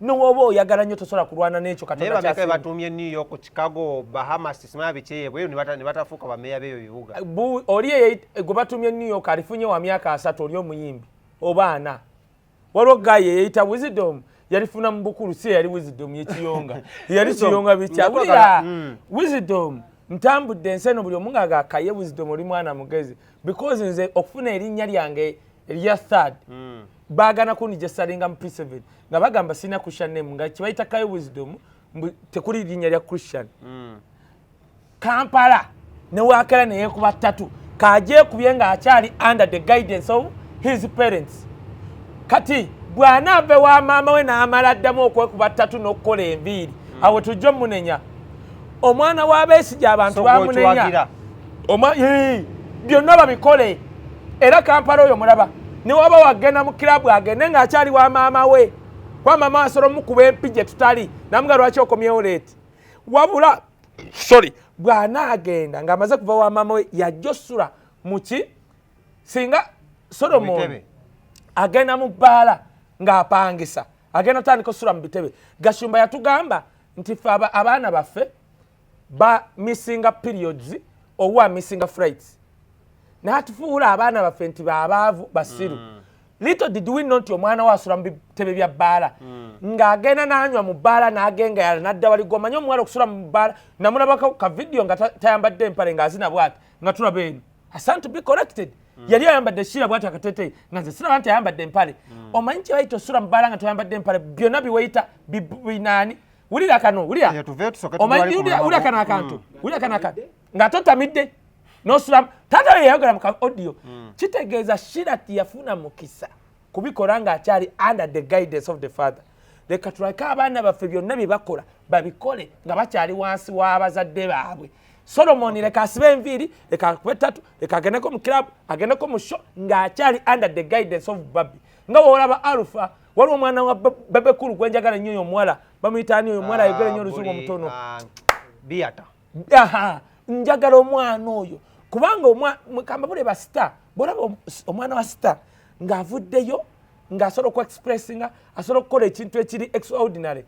n'oba oyagala nnyo tosobola kulwana n'ekyo Katonda kyasiima batumye New York Chicago Bahamas simanya biki bwe ne batafuuka bameeya b'ebyo bibuga oli gwe batumye New York alifunye wa myaka 3 oli omuyimbi oba 4 waliwo gaye yeyita Wisdom yalifuna mu bukulu si yali Wisdom y'ekiyonga yali kiyonga bikyabulira Wisdom ntambudde enseno buli omunga ga Kaye Wisdom oli mwana mugezi because nze okufuna erinnya lyange erya third bagana kunije salinga mu P7 nga bagamba sina Christian name nga kibayita Kaye Wisdom tekuli linnya lya Christian Kampala ne wakala ne yekuba 3 kaje kubyenga akyali under the guidance of his parents kati bwana ave wa mama we n'amala ddamu okwekuba 3 n'okukola enviiri awo tujja munenya omwana wa Besigye abantu bamunenya byonna babikole era Kampala oyo mulaba ne waba wagenda mu kilabu agende ng'akyali wa maama we kwa mama asobola mukuba empije tutali namuga lwaki okomyewo leeti wabula bwana agenda ng'amaze kuva wa maama we yajja osula muki singa Solomon agenda mu bbaala ng'apangisa agenda tandika osula mu bitebe Gashumba yatugamba nti ffe abaana baffe ba missing periods owa missing flights natufuula abaana baffe nti babaavu basiru little did we know nti omwana wasula mu bitebe bya bbaala ng'agenda n'anywa mu bbaala n'agenga yala n'adda wali gwomanyi omuwala okusula mu bbaala namulabako ka video nga tayambadde empale ng'azina bw'ati nga tulaba eno asantu be corrected yali ayambadde shira bw'ati akateteyi nga nze siraba nti ayambadde empale omanyi kye bayita osula mu bbaala nga toyambadde empale byonna biweyita binaani wulira kano wulira kano akantu nga totamidde n'osulamu taata we yayogera mu ka audio kitegeeza Shira yafuna mukisa kubikola ng'akyali under the guidance of the father leka tulake abaana baffe byonna bye bakola babikole nga bakyali wansi w'abazadde baabwe Solomon leka asibe enviiri leka akube 3 leka agendeko mu club agendeko mu show ng'akyali under the guidance of Barbie nga woolaba Alpha waliwo omwana wa bebekulu gwenjagala nnyo oyo omuwala bamuyitaani oyo omuwala ayogera nnyo oluzungu omutono Biata njagala omwana oyo kubanga kamba bule ba star bolaba omwana wa star ng'avuddeyo ng'asobola okexpressinga asobola okukola ekintu ekiri extraordinary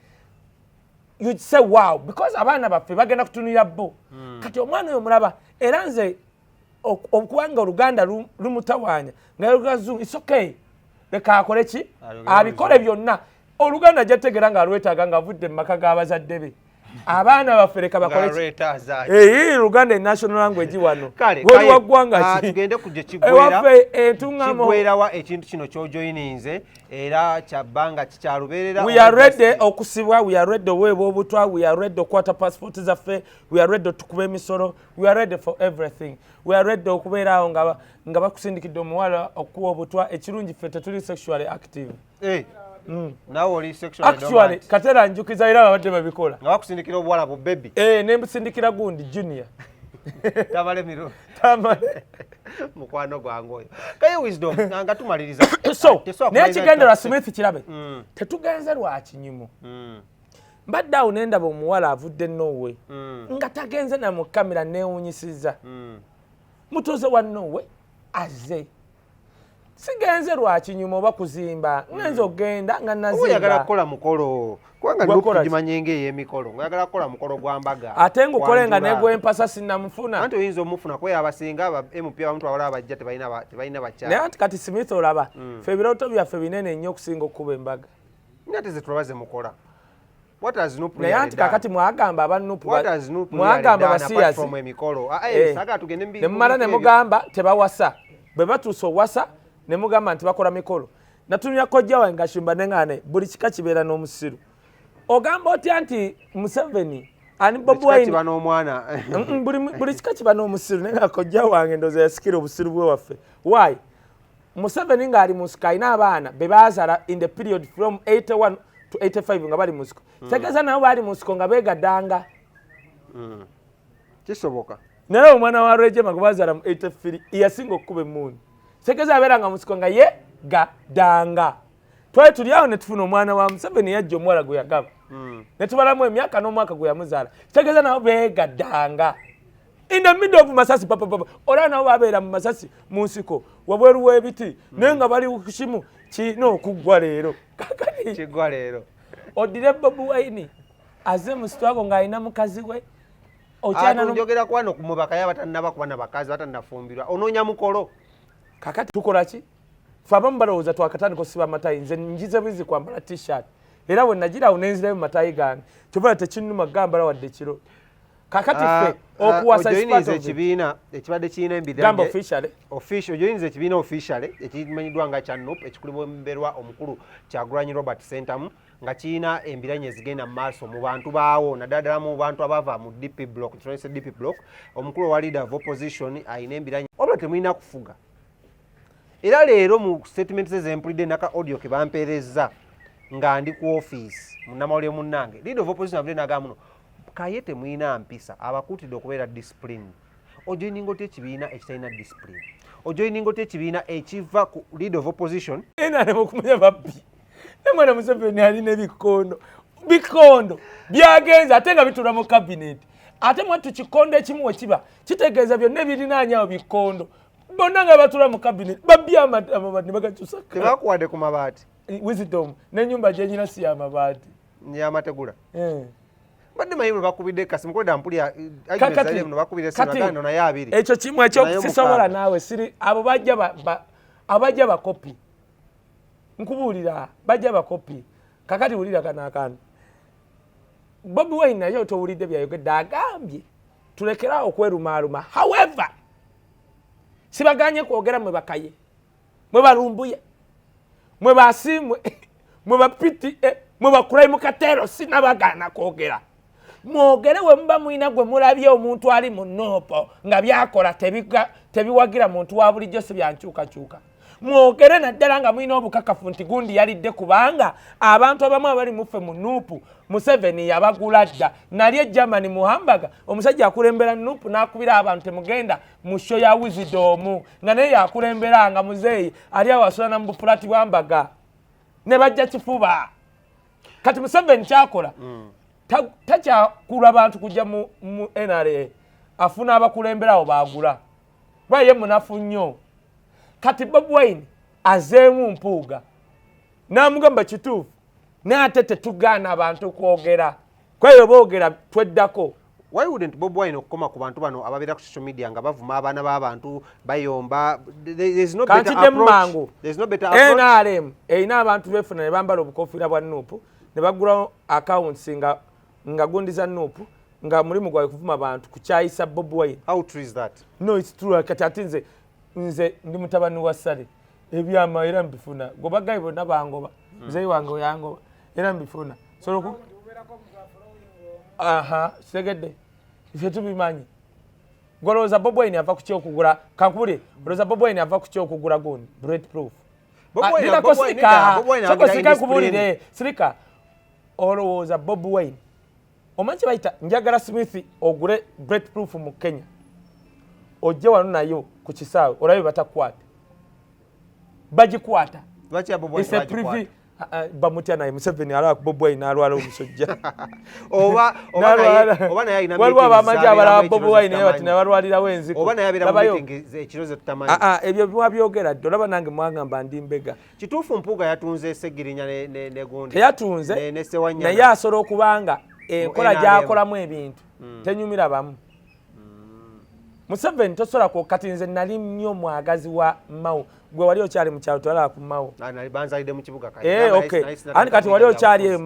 you say wow because abaana baffe bagenda kutunulira bo kati omwana oyo mulaba era nze okubanga oluganda lumutawaanya nga lugazu it's okay leka akole ki abikole byonna oluganda jategera nga alwetaaga ng'avudde mu maka g'abazadde be abaana baffe leka bakole luganda national language wano wali waggwanga tugende kujja kigwerawa ekintu kino ky'ojoyininze era kyabbanga kikyalubeerera we are ready okusibwa we are ready oweebwa obutwa we are ready okwata passport zaffe we are ready otukuba emisolo we are ready for everything we are ready okubeeraawo nga bakusindikidde omuwala okuwa obutwa ekirungi ffe tetuli sexually active nawe oli sexual actually katera njukiza era babadde babikola nga bakusindikira obuwala bu baby nembusindikira gundi junior tamale miro mukwano gwange oyo Kaye wisdom nga tumaliriza so n'ekigendera Smith kirabe tetugenze lwa kinyumu mbadde awo nendaba omuwala avudde Norway nga tagenze na mu kamera neewunyisiza mutuuze wa Norway aze sigenze lwa kinyumu oba kuzimba ngenze ogenda nga nazimba oyagala kukola mukolo kubanga nokugimanya ey'emikolo oyagala kukola mukolo gwa mbaga ate ngukole nga negwempasa sinnamufuna anti oyinza omufuna kuba abasinga MP abantu abalala bajja tebalina bakyala naye anti kati Smith olaba ffe ebirooto byaffe binene nnyo okusinga okuba embaga ate ze tulabaze mukola naye anti kakati mwagamba aba NUP mwagamba basiyazi ne mumala ne mugamba tebawasa bwe batuusa owasa ne mugamba nti bakola mikolo natunira kojja wange ngashimba neŋŋaane buli kika kibeera n'omusiru ogamba otya nti Museveni ani Bobi Wine buli kika kiba n'omusiru naye nga kojja wange ndooza yasikira obusiru bwe waffe why Museveni ng'ali mu nsiko alina abaana be baazala in the period from 81 to 85 nga bali mu nsiko tegeeza nabo baali mu nsiko nga beegaddanga kisoboka naye omwana wa Rejema gwe baazala mu 83 yasinga okukuba emmuuni tegeeza abeeranga mu nsiko nga yegaddanga twali tuli awo ne tufuna omwana wa Museveni yajja omuwala gwe yagaba ne tubalamu emyaka n'omwaka gwe yamuzaala tegeeza nabo beegaddanga in the middle of masasi papa olaba nabo babeera mu masasi mu nsiko wabweru w'ebiti naye nga bali kukimu kirina okuggwa leero kiggwa leero odire Bobi Wine aze mu sitwago ng'alina mukazi we njogera kwano kumubaka yabatannaba kuba na bakazi batannafumbirwa onoonya mukolo kakati tukola ki fe abamu balowooza twakatandika osiba amatayi nze njize bizi kwambala t-shirt era bwe nagirawo nenzirayo mu matayi gange kyovula tekinnuma gambala wadde kiro kakati ffe okuwasa ojoyiniza ekibiina ekibadde kirina gamba ojoyiniza ekibiina officially ekimanyiddwa nga kya NUP ekikulemberwa omukulu Kyagulanyi Robert Sentamu nga kirina embiranye ezigenda mu maaso mu bantu baawo naddala mu bantu abava mu DP block kitwalise DP block omukulu wa leader of opposition ayina embiranye obula temulina kufuga era leero mu statement ze zempulidde naka audio ke bampeereza nga ndi ku office munnamawulire munnange leader of opposition avudde n'agamba muno Kaye temulina mpisa abakuutidde okubeera discipline ojoyininga otya ekibiina ekitalina discipline ojoyininga otya ekibiina ekiva ku leader of opposition enanemukumanya babbi nemwana Museveni alina bikondo byagenza ate nga bitula mu cabinet ate mwattu kikondo ekimu we kiba kitegeeza byonna ebirinaanyawo bikondo bonna nga batula mu cabinet babbi amabaati ne bagakyusa tebakuwadde ku mabaati wisdom n'ennyumba gyenyina si y'amabaati y'amategula badde mayiro bakubidde kasi mukoda mpulya agezale muno bakubidde sinagano na yabiri ekyo kimu ekyo sisobola naawe siri abo bajja bakopi nkubuulira bajja bakopi kakati wulira kanakano Bobi Wine naye towulidde byayogedde agambye tulekerawo okwerumaaluma however sibaganye kwogera mwe bakaye mwe balumbuye mwe basimwe mwe bapiti mwe bakulayi mu katero sinabagaana kwogera mwogere we muba mulina gwe mulabye omuntu ali mu NUP nga byakola tebiwagira muntu wa bulijjo si byankyukakyuka mwogere naddala nga mulina obukakafu nti gundi yalidde kubanga abantu abamu abali muffe mu NUP Museveni yabagula dda nali egermany mu hambaga omusajja akulembera NUP n'akubira abantu temugenda mu sho ya wisdom nga naye yakulembera nga muzeeyi ali awasula na mu bupulati bwambaga ne bajja kifuba kati Museveni kyakola takyakula abantu kujja mu NRA afuna abakulemberawo bagula baye munafu nnyo kati Bobi Wine azeemu mpuuga n'amugamba kituufu n'ate tetugaana abantu kwogera kweyo boogera tweddako. Why wouldn't Bobi Wine okukoma ku bantu bano ababeera ku social media nga bavuma abaana b'abantu bayomba? There's no better approach. There's no better approach. NRM erina abantu befuna ne bambala obukofiira bwa NUP ne bagula accounts nga gundi za NUP nga mulimu gwa kuvuma abantu kukyayisa Bobi Wine. How true is that? No, it's true. Kati nze ndi mutabani wa Sale ebyama era mbifuna gobagayi bonna bangoba muzeyi wange yangoba era mbifuna soloku segedde ife tubimanyi goloza Bobi Wine ava kuki okugula kankubule goloza Bobi Wine ava kuki okugula gundi bulletproof Bobi Wine kubulire sirika olowooza Bobi Wine omanyi bayita njagala Smith ogule bulletproof mu Kenya ojje wano nayo ku kisaawe olabe batakwata bagikwata lwaki ya Bobi Wine bagikwata bamutya naye Museveni alwa Bobi Wine alwala omusojja oba naye ayina waliwo abamaji abalaba Bobi Wine naye bati nabalwalirawo enziko oba naye abeera mu meeting ekirozo tutamanyi ebyo mwabyogera dde olaba nange mwagamba ndi mbega kituufu Mpuuga yatunze Ssegirinya ne gundi teyatunze naye asobola okubanga enkola gyakolamu ebintu tenyumira bamu Museveni tosobola kati nze nali nnyo mwagazi wa Mao gwe wali okyali mu kyalo twalaba ku Mao banzalidde mu kibuga anti kati wali okyali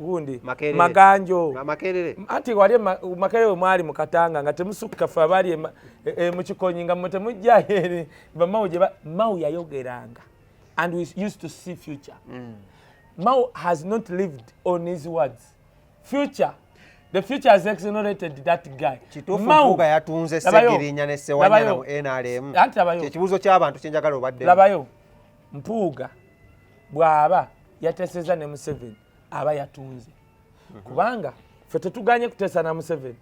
gundi maganjo anti wali Makerere mwali mu Katanga nga temusukka ffe abali mu Kikonyi nga mmwe temujjayo eri bamao gye Mao yayogeranga and we used to see future. Mao has not lived on his words. The future has exonerated that guy. Mpuuga yatunze Ssegirinya ne Ssewanyana mu NRM. Ekibuuzo ky'abantu kye njagala obadde. Labayo. Mpuuga bw'aba yateeseza ne Museveni aba yatunze. Kubanga ffe tetuganye kuteesa na Museveni.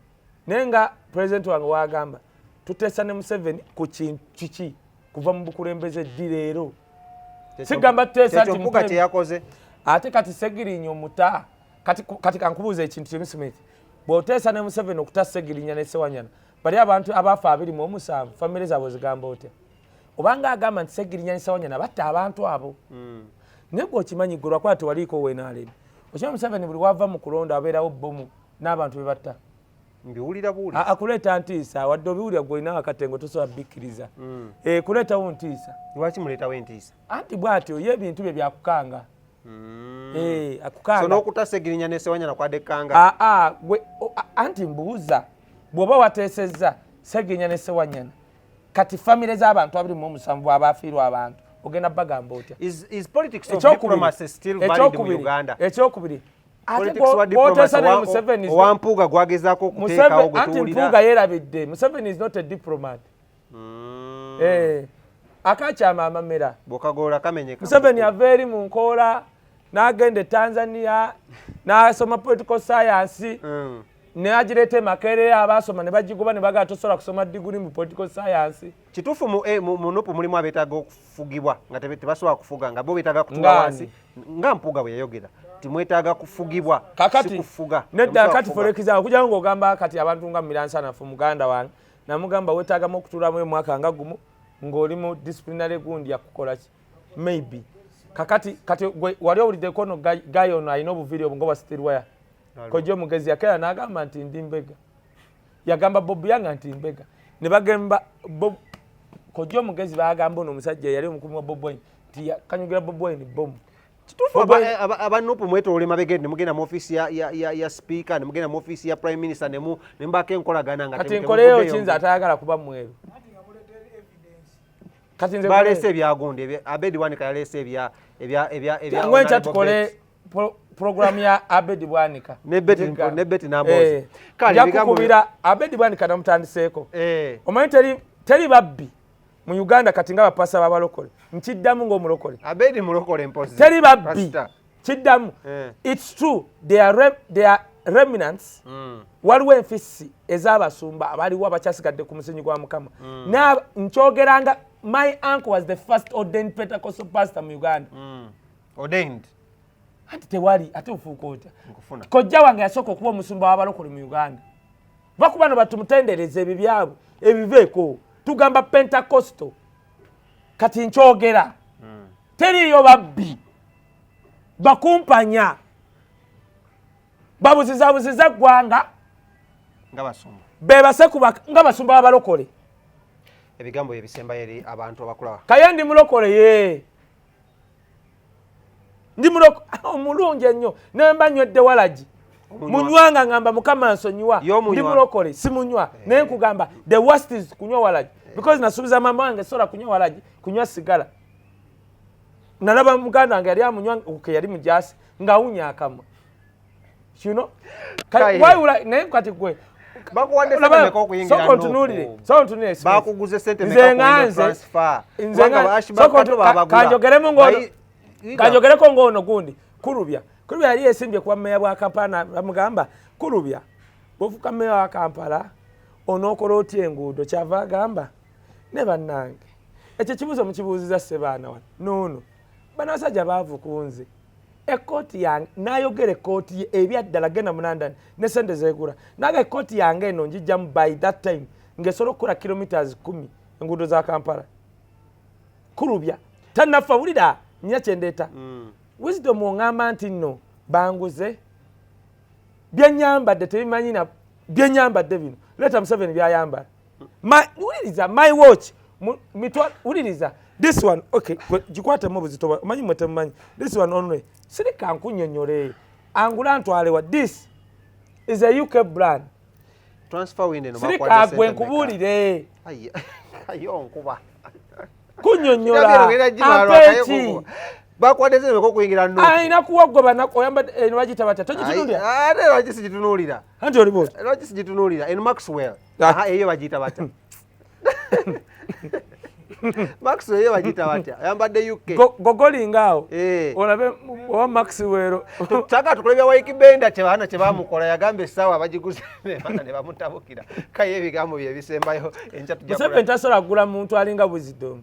Naye nga President wange wagamba tuteesa ne Museveni ku kintu kiki kuva mu bukulembeze ddi leero. Sigamba tuteesa nti Mpuuga kye yakoze. Ate kati Ssegirinya omuta kati kankubuuza ekintu James Smith. Bw'oteesa ne Museveni okuta Ssegirinya ne Ssewanyana bali abantu abafa 27 famire zaabwe zigamba otya obanga agamba nti Ssegirinya ne Ssewanyana batta abantu abo naye bw'okimanyi gwe lwakuba tewaliiko weenaalema okima Museveni buli wava mu kulonda abeerawo bbomu n'abantu be batta mbiwulira buuli akuleeta ntiisa wadde obiwulira gwe olina akatengo tosobola bikkiriza kuleetawo ntiisa. Lwaki muleetawo entiisa? Anti bw'atyo ye ebintu bye byakukanga. Akukanga. So n'okuta Ssegirinya ne Ssewanyana kwadekkanga. Anti mbuuza bw'oba wateesezza Ssegirinya ne Ssewanyana kati famire z'abantu 27 abaafiirwa abantu ogenda bagamba otya? Is politics of diplomacy still valid mu Uganda? Ekyokubiri owa Mpuuga gwagezaako okuteekawo gwe tuwulira. Anti Mpuuga yeerabidde Museveni is not a diplomat. Akakyama amamera bw'okagoola kamenyeka. Museveni ava eri mu nkoola n'agenda Tanzania n'asoma political science n'agireeta Makerere abaasoma ne bagiguba ne bagala tosobola kusoma diguli mu political science. Kituufu mu NUP mulimu abeetaaga okufugibwa nga tebasobola kufuga nga bo beetaaga kutuula wansi nga Mpuuga bwe yayogera timwetaaga kufugibwa si kufuga. Nedda kati for example okujja ng'ogamba kati abantu nga Miransanafu muganda wange namugamba weetaagamu okutuulamu omwaka nga gumu ng'oli mu disciplinary gundi yakukola ki maybe kakati wali owuliddeko ono gayo ono alina obuviiri obwo nga Stilwire kojja omugezi yakera n'agamba nti ndi mbega yagamba Bob Yang nti mbega ne bagamba kojja omugezi bagamba ono omusajja yali omukumi wa Bob Wine nti kanyogera Bob Wine bomu. Kituufu aba NUP mwetoole mabega ne mugenda mu office ya speaker ne mugenda mu office ya prime minister ne mbaako enkolagana nga kati nkoleyo kinza atayagala kuba mweru. Kati nze balese ebyagonde Abedi Bwanika yalese ebya ngwencha tukole program ya Abedi Bwanika ne beti nabozi kale bigambira Abedi Bwanika namutandiseeko omanyi teri babbi mu Uganda kati nga bapasa babalokole nkiddamu ng'omulokole Abedi mulokole mpozi teri babbi kiddamu it's true they are remnants waliwo enfisi ez'abasumba abaliwo abakyasigadde ku musenyi gwa Mukama na nkyogeranga. My uncle was the first ordained Pentecostal pastor in Uganda. Ordained? Ati tewali ate ufuuka otya kojja wange yasooka okuba omusumba w'abalokole mu Uganda bakuba no batumutendereza ebyo byabo ebiveeko tugamba Pentecostal kati nkyogera teriyo babbi bakumpanya babuzizabuziza ggwanga bebasekuba nga basumba abalokole ebigambo ebisemba eri abantu abakula Kaye ndi mulokole ye ndi omulungi ennyo nemba nywedde walagi munywanga ngamba mukama nsonyiwa ndi mulokole simunywa naye nkugamba the worst is kunywa walagi because nasuubiza mama wange sola kunywa walagi kunywa sigala nalaba muganda wange yali amunywa yali mujasi ngawunya akamwa you know naye kati gwe bakuguze sente kanjogereko ng'ono gundi Kulubya yali yesimbye kuba mmeya bwa Kampala bamugamba Kulubya bwofuka mmeya wa Kampala onookola otya enguudo kyava agamba ne bannange ekyo kibuuzo mukibuuziza Ssebaana wano noono bano basajja baavu ku nze ekkooti yange n'ayogera ekkooti ye ebyaddala genda mu London ne sente zeegula naga ekkooti yange eno njijjamu by that time ng'esobola okukola kilometers 10 enguudo za Kampala Kulubya tannafa wulira nnya kyendeeta wisdom oŋŋamba nti nno banguze byenyambadde tebimanyina byenyambadde bino leeta Museveni byayambala wuliriza my watch wuliriza this one okay gikwatemu obuzito omanyi mwe temumanyi this one only sirika nkunnyonnyole angula ntwalewa this is a UK brand transfer window sirika gwe nkubuulire ayo nkuba kunnyonnyola apeki bakwadde zebe ko kuyingira NUP ayina kuwaggwa banako oyamba eno bagita bata togitunulira ate lwaki sigitunulira anti olibo lwaki sigitunulira en Maxwell eyo bagita bata Maxwell eyo bagita bata yambadde UK gogolingaawo olabe owa Maxwell taka tukulebya Waikibenda kyebana kyebamukola yagambe sawa bagiguze ne bamutabukira Kaye ebigambo bye bisembayo encha tujja Museveni tasobola kugula muntu alinga Wisdom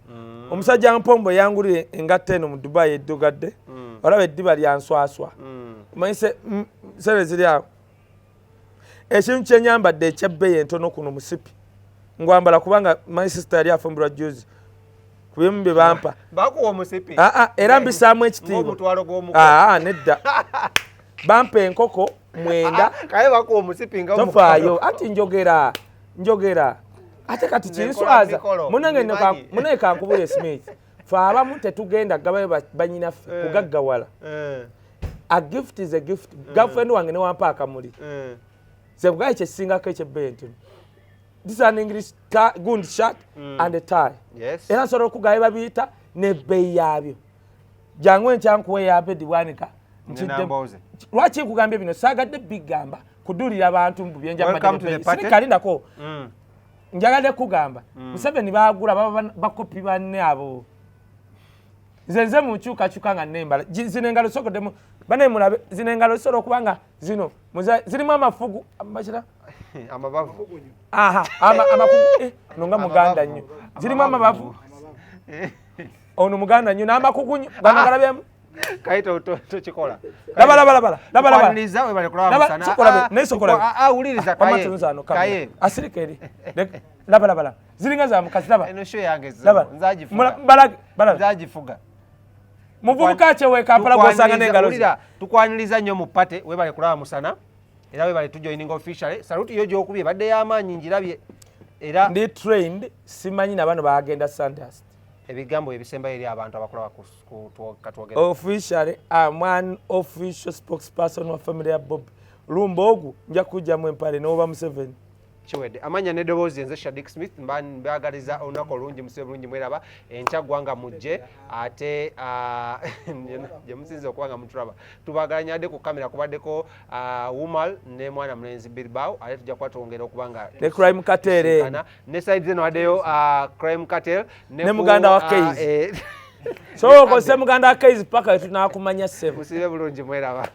omusajja mpombo yangulire engatta eno mu Dubai eddugadde olaba eddiba lyanswaswa omanyise sere ziri awo ekintu kyenyambadde ekyebbeeyi entono kuno musipi ngwambala kubanga my sister yali afumbirwa juzi kubimu bye bampa bakuwa omusipi era mbisaamu ekitiibwa nedda bampa enkoko mwenda Kaye bakuwa omusipi nga tofaayo anti njogera ate kati kinswaza munange kankubula Smith fe abamu tetugenda gabayo banyinaffe kugaggawala a gift is a gift girlfriend wange newampa akamuli zebugayi kyesingako ekyebbeeyi entono this is an English good shirt and a tie era nsobola okugayo babiyita nebbeeyi yaabyo jangu enkyankuwa eyabedi bwanika lwaki nkugambye bino saagadde bigamba kuduulira abantu mu byenjamalindako njagadde kugamba Museveni baagula bakopi banne abo nze mu nkyukakyuka nga nembala zino engalo sokoddemu bane mulabe zino engalo zisobola okuba nga zino zirimu amafugu bakira amabavu amakugu nonga muganda nnyo zirimu amabavu ono muganda nnyo n'amakugu ganagalabyemu Kaye tokikola labalabala we bali kulaba musana awuliriza Kaye asirika eri labalabala ziringa za mukazi laba eno show yange nzagifuga muvubuka kyewe Kampala gwosanga n'engalo tukwaniriza nnyo mu pate we bali kulaba musana era we bali tujoininga officially saluti yo gyokubye badde y'amaanyi njirabye era ndi trained simanyi na bano bagenda Sandhurst ebigambo ebisemba eri abantu abakola katwogera officially I'm one official spokesperson wa family ya Bob Lumba ogu nja kujjamu empale n'oba Museveni kiwedde amanya nedoboozi nze Shadik Smith mbagaliza olunaku olungi musebe bulungi mweraba enkya gwanga mujje ate gye musinze okuba nga mutulaba tubagalanyadde ku kamera kubaddeko Wumal ne mwana mulenzi Bilbao ate tujja kuba twongera okuba nga ne Crime Cartel ne side zeno waddeyo Crime Cartel ne muganda wa Kaye so okose muganda wa Kaye paka tunakumanya sebo musibe bulungi mweraba